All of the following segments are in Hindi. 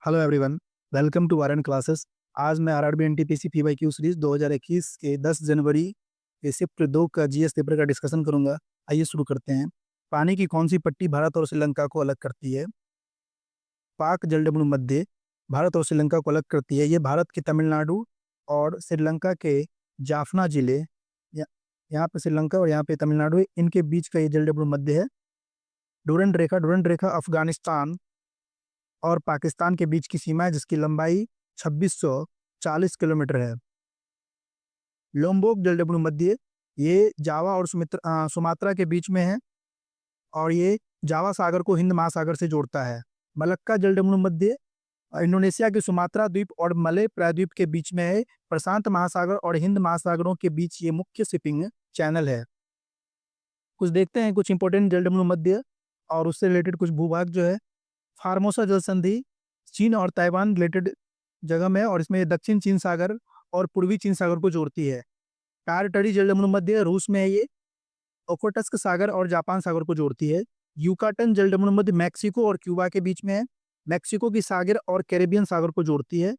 Hello everyone, welcome to RN classes. आज मैं आरआरबी एनटीपीसी पीवाईक्यू सीरीज 2021 के 10 जनवरी के शिफ्ट 2 का जीएस पेपर का डिस्कशन करूंगा। आइए शुरू करते हैं। पानी की कौन सी पट्टी भारत और श्रीलंका को अलग करती है? पाक जलडमरू मध्य भारत और श्रीलंका को अलग करती है। ये भारत के तमिलनाडु और श्रीलंका के जाफना जिले, या- यहाँ पे श्रीलंका और यहाँ पे तमिलनाडु है, इनके बीच का ये जलडमरू मध्य है। डुरंड रेखा अफगानिस्तान और पाकिस्तान के बीच की सीमा है, जिसकी लंबाई 2640 किलोमीटर है। लोम्बोक जलडमरू मध्य ये जावा और सुमात्रा के बीच में है और ये जावा सागर को हिंद महासागर से जोड़ता है। मलक्का जलडमरू मध्य इंडोनेशिया के सुमात्रा द्वीप और मलय प्रायद्वीप के बीच में है। प्रशांत महासागर और हिंद महासागरों के बीच ये मुख्य शिपिंग चैनल है। कुछ देखते हैं कुछ इंपॉर्टेंट जलडमरू मध्य और उससे रिलेटेड कुछ भूभाग जो है। फार्मोसा जल संधि चीन और ताइवान रिलेटेड जगह में है और इसमें दक्षिण चीन सागर और पूर्वी चीन सागर को जोड़ती है। कारटरी जलडमरू मध्य रूस में है। ये ओखोटस्क सागर और जापान सागर को जोड़ती है। यूकाटन जलडमरू मध्य मैक्सिको और क्यूबा के बीच में है। मैक्सिको की सागर और कैरेबियन सागर को जोड़ती है।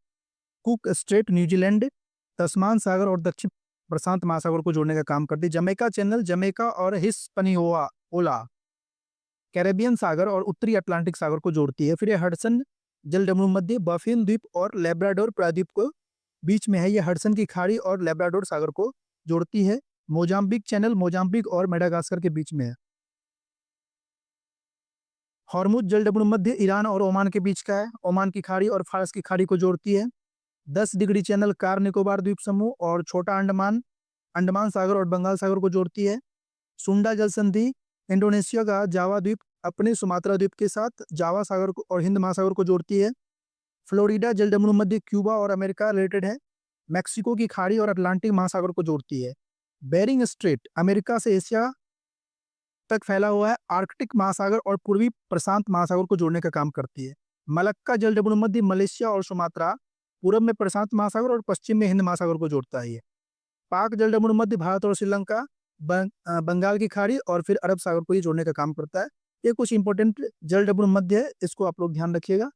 कुक स्ट्रेट न्यूजीलैंड, तस्मान सागर और दक्षिण प्रशांत महासागर को जोड़ने का काम करती है। जमैका चैनल जमैका और हिस्पनियोला ओला कैरेबियन सागर और उत्तरी अटलांटिक सागर को जोड़ती है। फिर ये हडसन जलडमरू मध्य बफिन द्वीप और लेब्राडोर प्रायद्वीप को बीच में है। ये हडसन की खाड़ी और लेब्राडोर सागर को जोड़ती है। मोजाम्बिक चैनल मोजाम्बिक और मेडागास्कर के बीच में है। हॉर्मुज जलडमरू मध्य ईरान और ओमान के बीच का है। ओमान की खाड़ी और फारस की खाड़ी को जोड़ती है। 10 डिग्री चैनल कार निकोबार द्वीप समूह और छोटा अंडमान अंडमान सागर और बंगाल सागर को जोड़ती है। सुंडा जल संधि इंडोनेशिया का जावा द्वीप अपने सुमात्रा द्वीप के साथ जावा सागर को और हिंद महासागर को जोड़ती है। फ्लोरिडा जलडमरू मध्य क्यूबा और अमेरिका रिलेटेड है। मैक्सिको की खाड़ी और अटलांटिक महासागर को जोड़ती है। बेरिंग स्ट्रेट अमेरिका से एशिया तक फैला हुआ है। आर्कटिक महासागर और पूर्वी प्रशांत महासागर को जोड़ने का काम करती है। मलक्का जलडमरू मध्य मलेशिया और सुमात्रा पूर्व में प्रशांत महासागर और पश्चिम में हिंद महासागर को जोड़ता है। पाक जलडमरू मध्य भारत और श्रीलंका बंगाल की खाड़ी और फिर अरब सागर को ये जोड़ने का काम करता है। ये कुछ इंपॉर्टेंट जलडमरू मध्य है, इसको आप लोग ध्यान रखिएगा।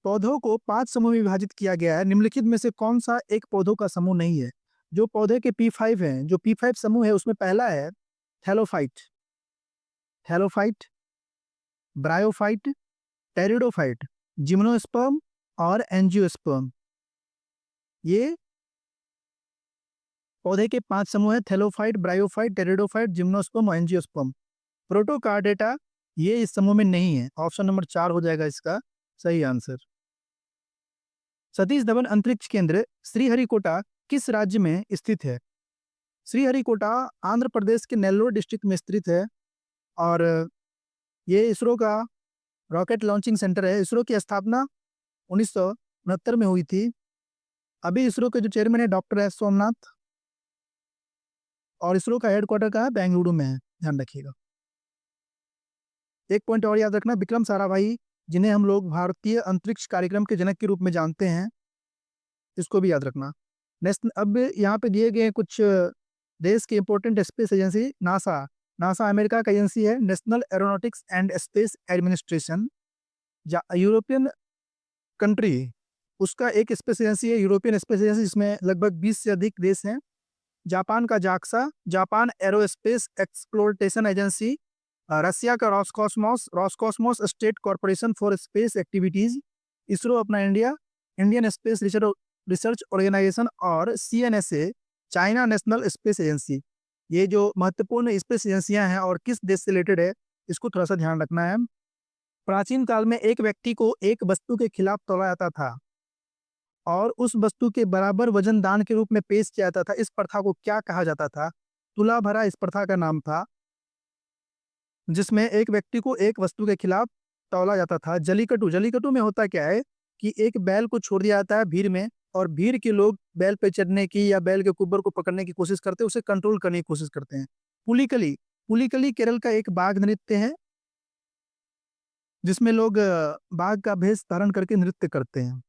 पौधों को 5 समूह में विभाजित किया गया है। निम्नलिखित में से कौन सा एक पौधों का समूह नहीं है? जो पौधे के P5 हैं, जो P5 समूह है उसमें पहला है thallophyte, thallophyte, bryophyte, pteridophyte, gymnosperm और एंजियोस्पर्म। ये पौधे के 5 समूह है। थैलोफाइट, ब्रायोफाइट, टेरिडोफाइट, जिम्नोस्पर्म और एंजियोस्पर्म। प्रोटोकार्डेटा ये इस समूह में नहीं है। ऑप्शन नंबर 4 हो जाएगा इसका सही आंसर। सतीश धवन अंतरिक्ष केंद्र श्रीहरिकोटा किस राज्य में स्थित है? श्रीहरिकोटा आंध्र प्रदेश के नेल्लोर डिस्ट्रिक्ट में स्थित है और ये इसरो का रॉकेट लॉन्चिंग सेंटर है। इसरो की स्थापना 1969 में हुई थी। अभी इसरो के जो चेयरमैन है डॉक्टर एस सोमनाथ और इसरो का हेडक्वार्टर का है बेंगलुरु में है, ध्यान रखिएगा। एक पॉइंट और याद रखना, विक्रम साराभाई जिन्हें हम लोग भारतीय अंतरिक्ष कार्यक्रम के जनक के रूप में जानते हैं, इसको भी याद रखना। नेक्स्ट, अब यहाँ पे दिए गए कुछ देश के important space agency. NASA, NASA America का एजेंसी है। National aeronautics and space administration European country, उसका एक स्पेस एजेंसी है यूरोपियन स्पेस एजेंसी, जिसमें लगभग 20 से अधिक देश हैं। जापान का JAXA Japan aerospace exploration agency. Russia का Roscosmos Roscosmos state corporation for space activities. ISRO अपना इंडियन स्पेस रिसर्च ऑर्गेनाइजेशन और CNSA China national space agency. ये जो महत्वपूर्ण स्पेस एजेंसियां हैं और किस देश से रिलेटेड है, इसको थोड़ा सा ध्यान रखना है। प्राचीन काल में एक व्यक्ति को एक वस्तु के खिलाफ तोला जाता था और उस वस्तु के बराबर वजन दान के रूप में पेश किया जाता था। इस प्रथा को क्या कहा जाता था? तुला भरा इस प्रथा का नाम था, जिसमें एक व्यक्ति को एक वस्तु के खिलाफ तौला जाता था। जलीकट्टू, जलीकट्टू में होता क्या है कि एक बैल को छोड़ दिया जाता है भीड़ में और भीड़ के लोग बैल पे चढ़ने की या बैल के कुब्बर को पकड़ने की कोशिश करते हैं, उसे कंट्रोल करने की कोशिश करते हैं। पुलिकली, पुलिकली केरल का एक बाघ नृत्य है जिसमें लोग बाघ का भेष धारण करके नृत्य करते हैं।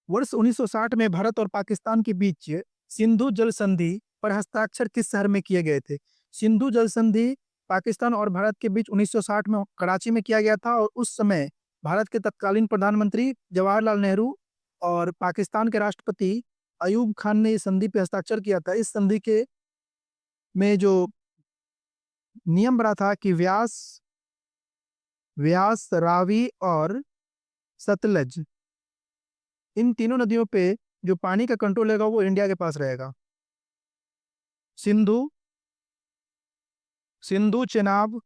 वर्ष 1960 में भारत और पाकिस्तान के बीच सिंधु जल संधि पर हस्ताक्षर किस शहर में किए गए थे? सिंधु जल संधि पाकिस्तान और भारत के बीच 1960 में कराची में किया गया था और उस समय भारत के तत्कालीन प्रधानमंत्री जवाहरलाल नेहरू और पाकिस्तान के राष्ट्रपति अयूब खान ने इस संधि पे हस्ताक्षर किया था। इस संधि के में जो नियम बना था कि व्यास व्यास रावी और सतलज, इन तीनों नदियों पे जो पानी का कंट्रोल रहेगा वो इंडिया के पास रहेगा। सिंधु सिंधु चेनाब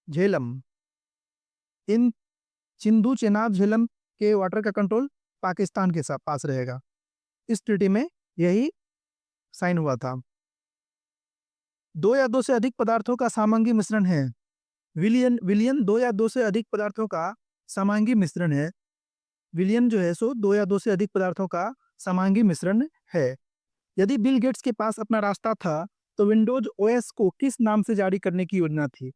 झेलम, इन सिंधु चेनाब झेलम के वाटर का कंट्रोल पाकिस्तान के साथ पास रहेगा। इस ट्रीटी में यही साइन हुआ था। दो या दो से अधिक पदार्थों का समांगी मिश्रण है। विलियन विलियन दो या दो से अधिक पदार्थों का समांगी मिश्रण है। विलियन जो है सो दो या दो से अधिक पदार्थों का समांगी मिश्रण है। यदि बिल गेट्स के पास अपना रास्ता था तो विंडोज ओएस को किस नाम से जारी करने की योजना थी?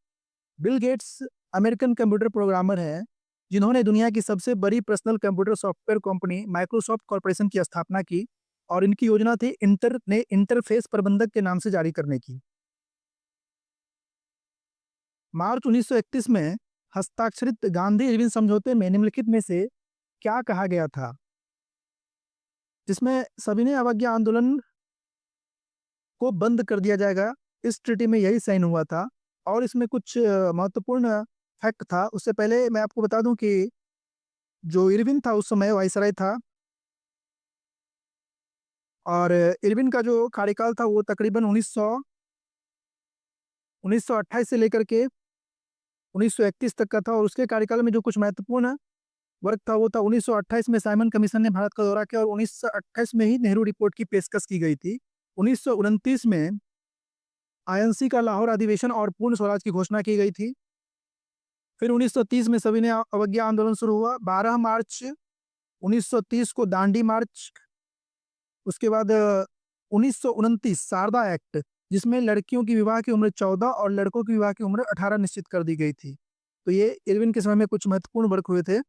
Bill Gates American computer programmer हैं जिन्होंने दुनिया की सबसे बड़ी personal computer software company Microsoft corporation की स्थापना की और इनकी योजना थी इंटरफेस प्रबंधक के नाम से जारी करने की। मार्च 1931 में हस्ताक्षरित गांधी इरविन समझौते में निम्नलिखित में से क्या कहा गया था? जिसमें सविनय अवज्ञा आंदोलन को बंद कर दिया जाएगा। इस ट्रीटी में यही साइन हुआ था और इसमें कुछ महत्वपूर्ण फैक्ट था। उससे पहले मैं आपको बता दूं कि जो इरविन था उस समय वाइसराय था और इरविन का जो कार्यकाल था वो तकरीबन 1928 से लेकर के 1931 तक का था और उसके कार्यकाल में जो कुछ महत्वपूर्ण वर्क था वो था 1928 में साइमन कमीशन ने भारत का दौरा किया और 1928 में ही नेहरू रिपोर्ट की पेशकश की गई थी। 1929 में आईएनसी का लाहौर अधिवेशन और पूर्ण स्वराज की घोषणा की गई थी। फिर 1930 में सविनय अवज्ञा आंदोलन शुरू हुआ। 12 मार्च 1930 को दांडी मार्च। उसके बाद 1929 शारदा एक्ट, जिसमें लड़कियों की विवाह की उम्र 14 और लड़कों की विवाह की उम्र 18 निश्चित कर दी गई थी। तो ये इरविन के समय में कुछ महत्वपूर्ण वर्क हुए थे।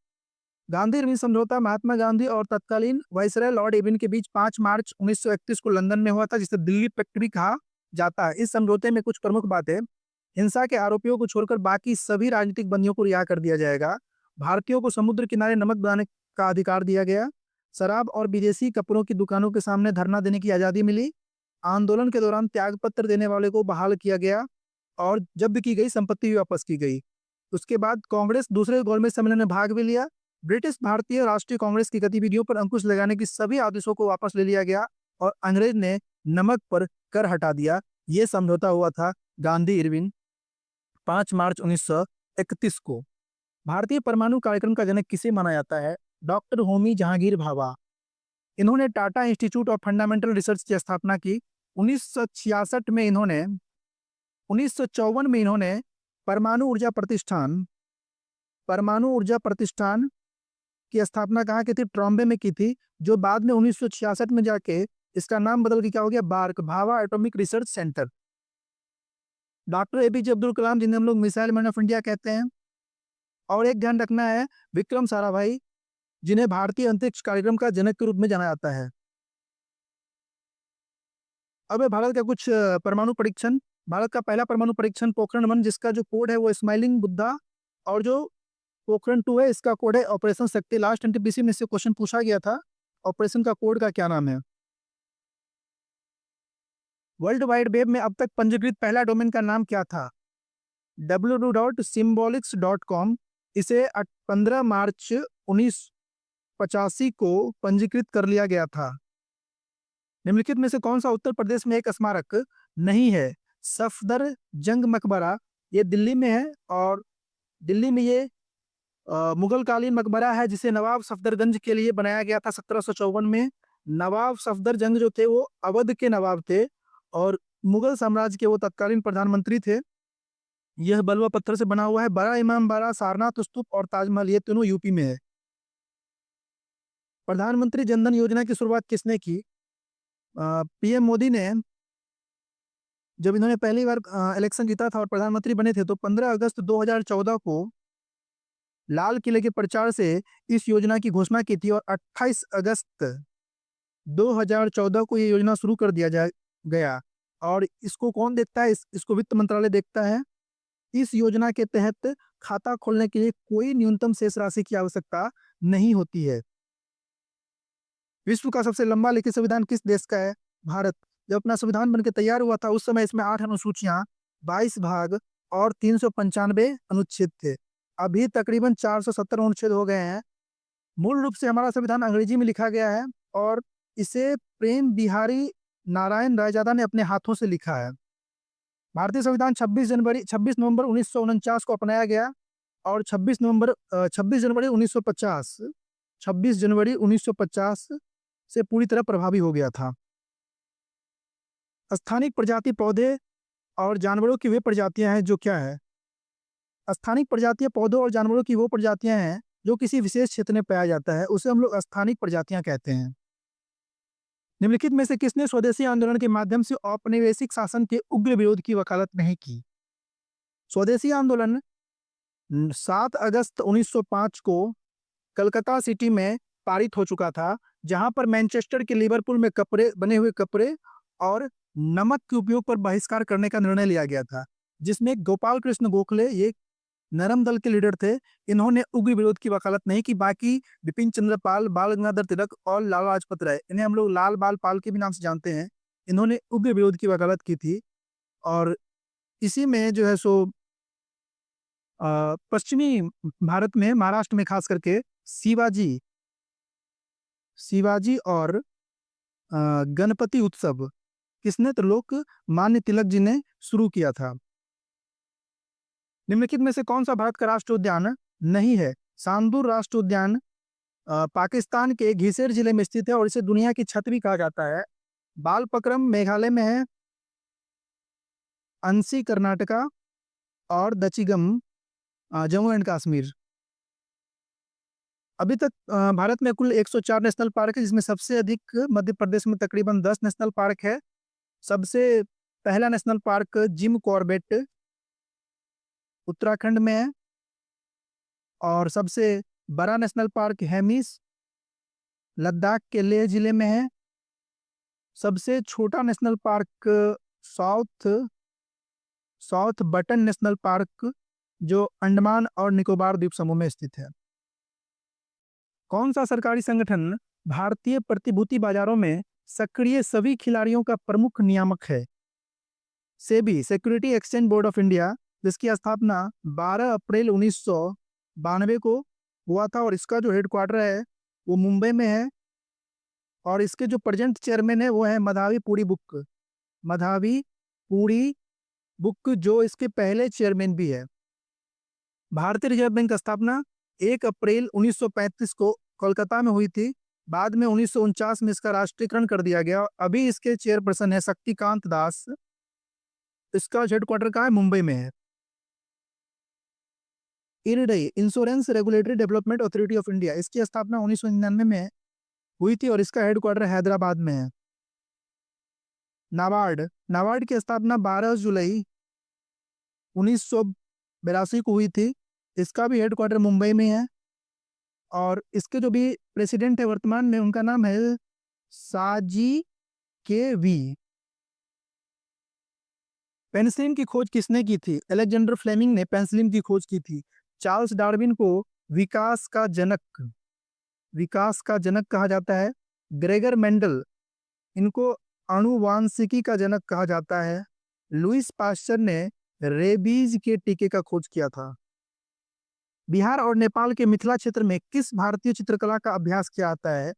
गांधी इरविन समझौता महात्मा गांधी और तत्कालीन वाइसराय लॉर्ड इरविन के बीच 5 मार्च 1931 को लंदन में हुआ था, जिसे दिल्ली पैक्ट भी कहा जाता है। इस समझौते में कुछ प्रमुख बातें: हिंसा के आरोपियों को छोड़कर बाकी सभी राजनीतिक बंदियों को रिहा कर दिया जाएगा। भारतीयों को समुद्र किनारे नमक बनाने का अधिकार दिया गया। शराब और विदेशी कपड़ों की दुकानों के सामने धरना देने की आज़ादी मिली। आंदोलन के दौरान त्यागपत्र देने वाले को बहाल किया गया और जब्त की गई संपत्ति भी वापस की गई। उसके बाद कांग्रेस दूसरे गोलमेज सम्मेलन में भाग भी लिया। ब्रिटिश भारतीय राष्ट्रीय कांग्रेस की गतिविधियों पर अंकुश लगाने की सभी आदेशों को वापस ले लिया गया और अंग्रेज ने नमक पर कर हटा दिया। ये समझौता हुआ था गांधी इरविन 5 मार्च 1931 को। भारतीय परमाणु कार्यक्रम का जनक किसे माना जाता है? डॉक्टर होमी जहांगीर भाभा। इन्होंने Tata institute of fundamental research की स्थापना की। 1966 में इन्होंने 1954 में इन्होंने परमाणु ऊर्जा प्रतिष्ठान की स्थापना कहाँ की थी? ट्रॉम्बे में की थी, जो बाद में 1966 में जाके इसका नाम बदल के क्या हो गया? BARC, Bhabha atomic research centre. Doctor APJ Abdul Kalam, जिन्हें हम लोग मिसाइल मैन ऑफ इंडिया कहते हैं। और एक ध्यान रखना है, विक्रम साराभाई, जिन्हें भारतीय अंतरिक्ष कार्यक्रम का जनक के रूप में जाना जाता है। अब है भारत का कुछ परमाणु परीक्षण। भारत का पहला परमाणु परीक्षण पोखरण 1, जिसका जो कोड है वो स्माइलिंग बुद्धा, और जो पोखरण 2 है इसका कोड है ऑपरेशन शक्ति। लास्ट एनटीपीसी में से क्वेश्चन पूछा गया था, ऑपरेशन का कोड का क्या नाम है? वर्ल्ड वाइड वेब में अब तक पंजीकृत पहला डोमेन का नाम क्या था? www.symbolics.com। इसे 15 मार्च 1985 को पंजीकृत कर लिया गया था। निम्नलिखित में से कौन सा उत्तर प्रदेश में एक स्मारक नहीं है? सफदर जंग मकबरा, ये दिल्ली में है और दिल्ली में ये मुगल कालीन मकबरा है, जिसे नवाब सफदरगंज के लिए बनाया गया था 1754 में। नवाब सफदरजंग जो थे वो अवध के नवाब थे और मुगल साम्राज्य के वो तत्कालीन प्रधानमंत्री थे। यह बलुआ पत्थर से बना हुआ है। बड़ा इमाम बाड़ा, सारनाथ स्तूप और ताजमहल, ये तीनों यूपी में है। प्रधानमंत्री जनधन योजना की शुरुआत किसने की? पीएम मोदी ने। जब इन्होंने पहली बार इलेक्शन जीता था और प्रधानमंत्री बने थे तो 15 अगस्त 2014 को लाल किले के प्रचार से इस योजना की घोषणा की थी और 28 अगस्त 2014 को ये योजना शुरू कर दिया गया। और इसको कौन देखता है? इसको वित्त मंत्रालय देखता है। इस योजना के तहत खाता खोलने के लिए कोई न्यूनतम शेष राशि की आवश्यकता नहीं होती है। विश्व का सबसे लंबा लिखित संविधान किस देश का है? भारत। जब अपना संविधान बनकर तैयार हुआ था उस समय इसमें 8 अनुसूचियां, 22 भाग और 395 अनुच्छेद थे। अभी तकरीबन 470 अनुच्छेद हो गए हैं। मूल रूप से हमारा संविधान अंग्रेजी में लिखा गया है और इसे प्रेम बिहारी नारायण रायजादा ने अपने हाथों से लिखा है। भारतीय संविधान 26 नवंबर 1949 को अपनाया गया और 26 जनवरी 1950 26 जनवरी 1950 से पूरी तरह प्रभावी हो गया था। स्थानिक प्रजाति पौधे और जानवरों की वे प्रजातियां हैं जो क्या है? स्थानिक प्रजातियां पौधों और जानवरों की वो प्रजातियां हैं जो किसी विशेष क्षेत्र में पाया जाता है, उसे हम लोग स्थानिक प्रजातियां कहते हैं। निम्नलिखित में से किसने स्वदेशी आंदोलन के माध्यम से औपनिवेशिक शासन के उग्र विरोध की वकालत नहीं की? स्वदेशी आंदोलन 7 अगस्त 1905 को कलकत्ता सिटी में पारित हो चुका था, जहां पर मैनचेस्टर के लिवरपूल में कपड़े बने हुए कपड़े और नमक के उपयोग पर बहिष्कार करने का निर्णय लिया गया था, जिसमें गोपाल कृष्ण गोखले ये नरम दल के लीडर थे। इन्होंने उग्र विरोध की वकालत नहीं की। बाकी बिपिन चंद्र पाल, बाल गंगाधर तिलक और लाला लाजपत राय, इन्हें हम लोग लाल बाल पाल के भी नाम से जानते हैं, इन्होंने उग्र विरोध की वकालत की थी। और इसी में जो है सो पश्चिमी भारत में, महाराष्ट्र में खास करके शिवाजी शिवाजी और गणपति उत्सव किसने? तो लोकमान्य तिलक जी ने शुरू किया था। निम्नलिखित में से कौन सा भारत का राष्ट्रीय उद्यान नहीं है? सांदूर राष्ट्रीय उद्यान पाकिस्तान के घिसेर जिले में स्थित है और इसे दुनिया की छत भी कहा जाता है। बालपक्रम मेघालय में है, अंसी कर्नाटका और दचिगम जम्मू एंड कश्मीर। अभी तक भारत में कुल 104 नेशनल पार्क है, जिसमें सबसे अधिक मध्य प्रदेश में तकरीबन 10 नेशनल पार्क है। सबसे पहला national park Jim Corbett Uttarakhand में है और सबसे बड़ा नेशनल पार्क हेमिस लद्दाख के लेह जिले में है। सबसे छोटा national park south button national park जो अंडमान और निकोबार द्वीप समूह में स्थित है। कौन सा सरकारी संगठन भारतीय प्रतिभूति बाजारों में सक्रिय सभी खिलाड़ियों का प्रमुख नियामक है? SEBI, security exchange board of India, जिसकी स्थापना 12 अप्रैल 1992 को हुआ था और इसका जो हेडक्वार्टर है वो मुंबई में है और इसके जो प्रेजेंट चेयरमैन है वो है मधावी पुरी बुक जो इसके पहले चेयरमैन भी है। भारतीय रिजर्व बैंक की स्थापना 1 अप्रैल 1935 को कोलकाता में हुई थी। बाद में 1949 में इसका राष्ट्रीयकरण कर दिया गया। अभी इसके चेयरपर्सन है शक्तिकांत दास। इसका हेडक्वार्टर कहाँ है? मुंबई में है। IRDAI, insurance regulatory development authority of India, इसकी स्थापना 1999 में हुई थी और इसका हेडक्वार्टर हैदराबाद में है। नाबार्ड की स्थापना 12 जुलाई 1982 को हुई थी। इसका भी हेडक्वार्टर मुंबई में है और इसके जो भी प्रेसिडेंट है वर्तमान में उनका नाम है साजी के वी। पेनिसिलिन की खोज किसने की थी? अलेक्जेंडर फ्लेमिंग ने पेनिसिलिन की खोज की थी। चार्ल्स डार्विन को विकास का जनक कहा जाता है। ग्रेगर मेंडल, इनको आनुवांशिकी का जनक कहा जाता है। लुईस पास्चर ने रेबीज के टीके का खोज किया था। बिहार और नेपाल के मिथिला क्षेत्र में किस भारतीय चित्रकला का अभ्यास किया जाता है?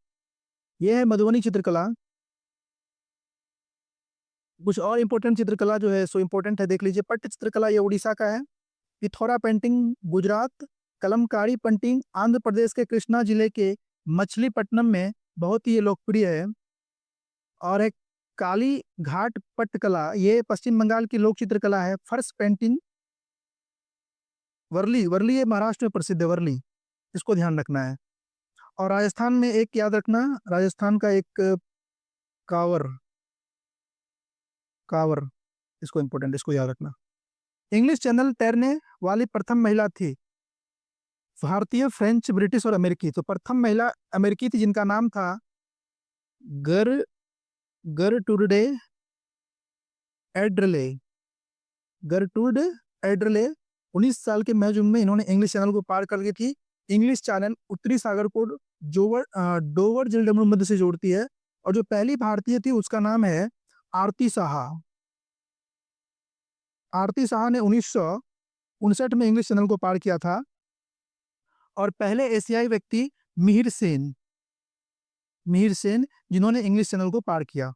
यह है मधुबनी चित्रकला। कुछ और इम्पोर्टेंट चित्रकला जो है सो इम्पोर्टेंट है, देख लीजिए। पट्ट चित्रकला ये उड़ीसा का है। पिथौरा पेंटिंग गुजरात। कलमकारी पेंटिंग आंध्र प्रदेश के कृष्णा जिले के मछलीपट्टनम में बहुत ही लोकप्रिय है। और एक काली घाट पट्टकला, ये पश्चिम बंगाल की लोक चित्रकला है। फर्श पेंटिंग वर्ली ये महाराष्ट्र में प्रसिद्ध है, वर्ली, इसको ध्यान रखना है। और राजस्थान में एक याद रखना, राजस्थान का एक कावर, इसको इम्पोर्टेंट, इसको याद रखना। इंग्लिश चैनल तैरने वाली प्रथम महिला थी? भारतीय, फ्रेंच, ब्रिटिश और अमेरिकी। तो प्रथम महिला अमेरिकी थी जिनका नाम था गर गर्टुडे एड्रले, गर्टूड एड्रले 19 साल के मैच में इन्होंने इंग्लिश चैनल को पार कर ली थी। इंग्लिश चैनल उत्तरी सागर को डोवर झील मध्य से जोड़ती है, और जो पहली भारतीय थी उसका नाम है आरती साहा। आरती साहा ने 1959 में इंग्लिश चैनल को पार किया था। और पहले एशियाई व्यक्ति मिहिर सेन जिन्होंने इंग्लिश चैनल को पार किया।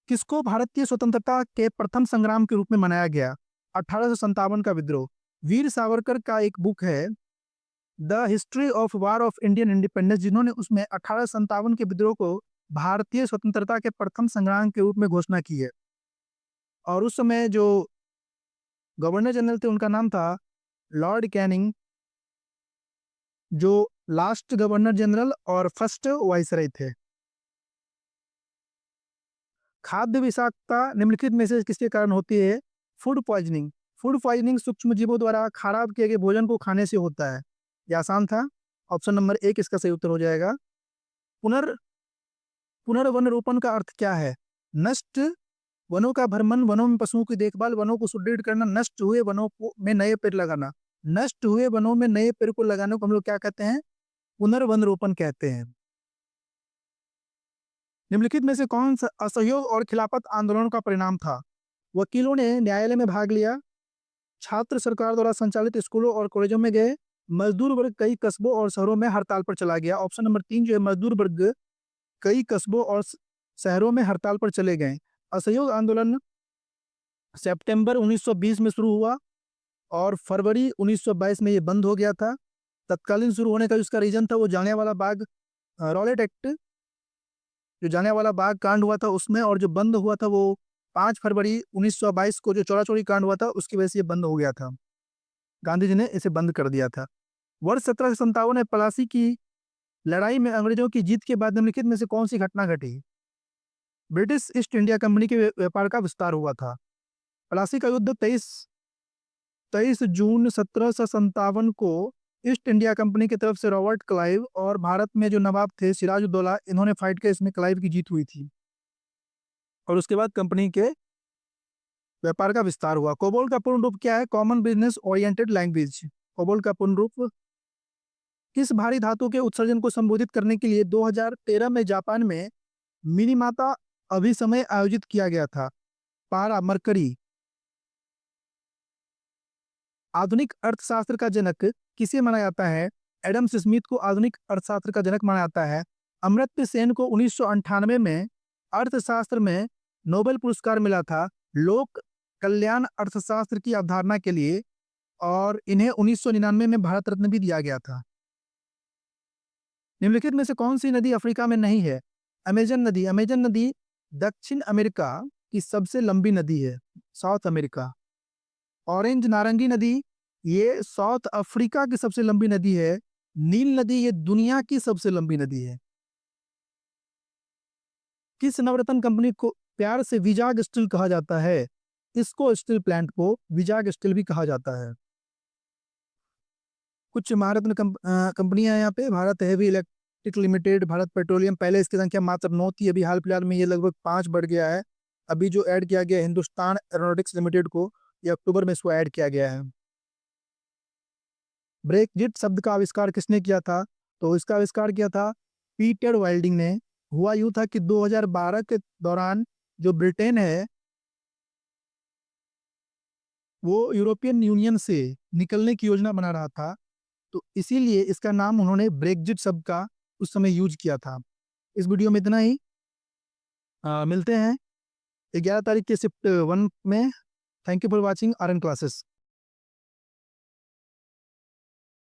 किसको भारतीय स्वतंत्रता के प्रथम संग्राम के रूप में मनाया गया? 1857 का विद्रोह। वीर सावरकर का एक बुक है the history of war of Indian independence, जिन्होंने उसमें 1857 के विद्रोह को भारतीय स्वतंत्रता के प्रथम संग्राम के रूप में घोषणा की है। और उस समय जो गवर्नर जनरल थे उनका नाम था लॉर्ड कैनिंग, जो लास्ट गवर्नर जनरल और फर्स्ट वाइसराय थे। खाद्य विषाक्तता निम्नलिखित में से किसके कारण होती है? Food poisoning. फूड पॉइजनिंग सूक्ष्म जीवों द्वारा खराब किए गए भोजन को खाने से होता है। यह आसान था, ऑप्शन नंबर 1 इसका सही उत्तर हो जाएगा। पुनर्वन रोपण का अर्थ क्या है? नष्ट वनों का भ्रमण, वनों में पशुओं की देखभाल, वनों को सुदृढ़ करना, नष्ट हुए वनों में नए पेड़ लगाना। नष्ट हुए वनों में नए पेड़ को लगाने को हम लोग क्या कहते हैं? पुनर्वन रोपण कहते हैं। निम्नलिखित में से कौन सा असहयोग और खिलाफत आंदोलन का परिणाम था? वकीलों ने न्यायालय में भाग लिया, छात्र सरकार द्वारा संचालित स्कूलों और कॉलेजों में गए, मजदूर वर्ग कई कस्बों और शहरों में हड़ताल पर चला गया। ऑप्शन नंबर 3 जो है, मजदूर वर्ग कई कस्बों और शहरों में हड़ताल पर चले गए। असहयोग आंदोलन सितंबर 1920 में शुरू हुआ और फरवरी 1922 में ये बंद हो गया था। तत्कालीन शुरू होने का जिसका रीजन था वो जालियांवाला बाग रॉलेट एक्ट, जो जालियांवाला बाग कांड हुआ था उसमें, और जो बंद हुआ था वो 5 फरवरी 1922 को जो चौरा-चौरी कांड हुआ था उसकी वजह से ये बंद हो गया था। गांधी जी ने इसे बंद कर दिया था। वर्ष 1757 में प्लासी की लड़ाई में अंग्रेजों की जीत के बाद निम्नलिखित में से कौन सी घटना घटी? ब्रिटिश ईस्ट इंडिया कंपनी के व्यापार का विस्तार हुआ था। प्लासी का युद्ध 23 जून 1757 को ईस्ट इंडिया कंपनी की तरफ से रॉबर्ट क्लाइव और भारत में जो नवाब थे सिराजुद्दौला, इन्होंने फाइट किया। इसमें क्लाइव की जीत हुई थी और उसके बाद कंपनी के व्यापार का विस्तार हुआ। कोबोल का पूर्ण रूप क्या है? Common business oriented language. COBOL का पूर्ण रूप। किस भारी धातु के उत्सर्जन को संबोधित करने के लिए 2013 में जापान में मिनीमाता अभिसमय आयोजित किया गया था? पारा, मरकरी। आधुनिक अर्थशास्त्र का जनक किसे माना जाता है? एडम स्मिथ को आधुनिक अर्थशास्त्र का जनक माना जाता है। अमर्त्य सेन को 1998 में अर्थशास्त्र में नोबेल पुरस्कार मिला था लोक कल्याण अर्थशास्त्र की अवधारणा के लिए, और इन्हें 1999 में भारत रत्न भी दिया गया था। निम्नलिखित में से कौन सी नदी अफ्रीका में नहीं है? अमेजन नदी। अमेजन नदी दक्षिण अमेरिका की सबसे लंबी नदी है, साउथ अमेरिका। ऑरेंज नारंगी नदी ये साउथ अफ्रीका की सबसे लंबी नदी है। नील नदी ये दुनिया की सबसे लंबी नदी है। किस नवरत्न कंपनी को प्यार से विजाग स्टील कहा जाता है? इसको स्टील प्लांट को विजाग स्टील भी कहा जाता है। कुछ महारत्न कंपनियां यहाँ पे, Bharat heavy electric limited, Bharat petroleum. पहले इसकी संख्या मात्र 9 थी, अभी हाल फिलहाल में ये लगभग 5 बढ़ गया है। अभी जो ऐड किया गया हिंदुस्तान एरोनॉटिक्स लिमिटेड को, ये अक्टूबर में इसको ऐड किया गया है। ब्रेक्जिट शब्द का आविष्कार किसने किया था? तो इसका आविष्कार किया था पीटर वाइल्डिंग ने। हुआ यूं था कि 2012 के दौरान जो ब्रिटेन है वो यूरोपियन यूनियन से निकलने की योजना बना रहा था, तो इसीलिए इसका नाम उन्होंने ब्रेक्जिट शब्द का उस समय यूज किया था। इस वीडियो में इतना ही। मिलते हैं 11 तारीख के शिफ्ट 1 में। Thank you for watching RN classes.